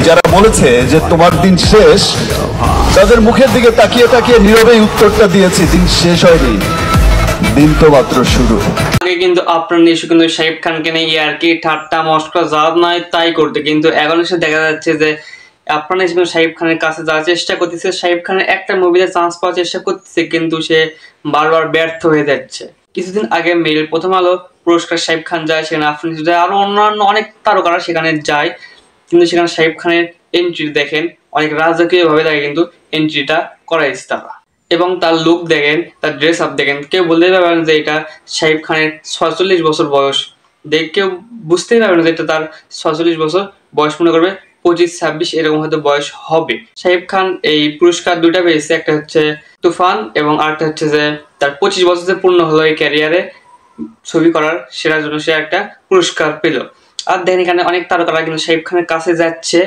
যারা বলেছে যে তোমার দিন শেষ, তাদের মুখের দিকে তাকিয়ে তাকিয়ে নীরবেই উত্তরটা দিয়েছি, দিন শেষ হয়নি, দিন তো মাত্র শুরু। আগে কিন্তু আপনার নিশ্চয় কিন্তু শাকিব খানকে নিয়ে আর কি ঠাট্টা মস্করা যা নয় তাই করতে, কিন্তু এখন এসে দেখা যাচ্ছে যে আপনার নিশ্চয় শাকিব খানের কাছে যাওয়ার চেষ্টা করতেছে, শাকিব খানের একটা মুভিতে চান্স পাওয়ার চেষ্টা করতেছে, কিন্তু সে বারবার ব্যর্থ হয়ে যাচ্ছে। কিছুদিন আগে মেল প্রথম আলো পুরস্কার শাকিব খান যায়, সেখানে আফরিন যায়, আরো অন্যান্য অনেক তারকারা সেখানে যায়, কিন্তু সেখানে শাকিব খানের এন্ট্রি দেখেন অনেক রাজকীয় ভাবে তাকে কিন্তু এন্ট্রিটা করাইছে তারা, এবং তার লুক দেখেন, তার ড্রেস আপ দেখেন, কেউ বলতেই পারবেন যে এটা শাকিব খানের 46 বছর বয়স, দেখ কেউ বুঝতেই পারবে না যে এটা তার 46 বছর বয়স, মনে করবে 25-26 এরকম হয়তো বয়স হবে। শাকিব খান এই পুরস্কার দুইটা পেয়েছে, একটা হচ্ছে তুফান এবং আরেকটা হচ্ছে যে তার 25 বছর যে পূর্ণ হলো এই ক্যারিয়ারে ছবি করার, সেটার জন্য সে একটা পুরস্কার পেল। আর দেখেন এখানে অনেক তারকারা কিন্তু শাকিব খানের কাছে যাচ্ছে,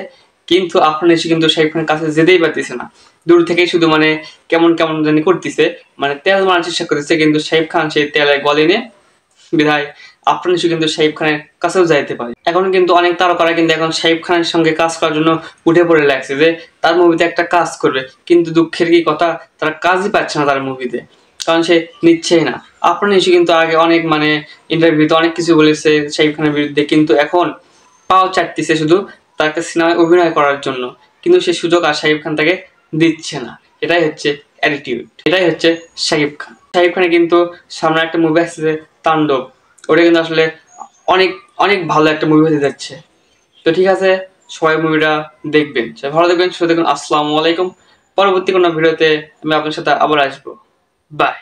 কিন্তু আপনার এসে কিন্তু শাকিব খানের কাছে যেতেই পারতেছে না, দূর থেকেই শুধু মানে কেমন কেমন জানি করতেছে, মানে তেল মারার চেষ্টা করতেছে, কিন্তু শাকিব খান সেই তেলে গলেনে বিধায় আপনার এসে কিন্তু শাকিব খানের কাছেও যাইতে পারে। এখন কিন্তু অনেক তারকারা কিন্তু এখন শাকিব খানের সঙ্গে কাজ করার জন্য উঠে পড়ে লাগছে যে তার মুভিতে একটা কাজ করবে, কিন্তু দুঃখের কি কথা, তারা কাজই পাচ্ছে না তার মুভিতে, কারণ সে নিচ্ছেই না। আপনার এসে কিন্তু আগে অনেক মানে ইন্টারভিউতে অনেক কিছু বলেছে শাকিব খানের বিরুদ্ধে, কিন্তু এখন পাও চাটতেছে শুধু তাকে সিনেমায় অভিনয় করার জন্য, কিন্তু সে সুযোগ আর শাকিব খান তাকে দিচ্ছে না। এটাই হচ্ছে অ্যাটিটিউড, এটাই হচ্ছে শাকিব খান। শাকিব খানের কিন্তু সামনে একটা মুভি আসছে তাণ্ডব, ওটা কিন্তু আসলে অনেক অনেক ভালো একটা মুভি হতে যাচ্ছে। তো ঠিক আছে, সবাই মুভিটা দেখবেন, ভালো দেখবেন, সুস্থ দেখবেন। আসসালামু আলাইকুম। পরবর্তী কোনো ভিডিওতে আমি আপনার সাথে আবার আসবো। বাই।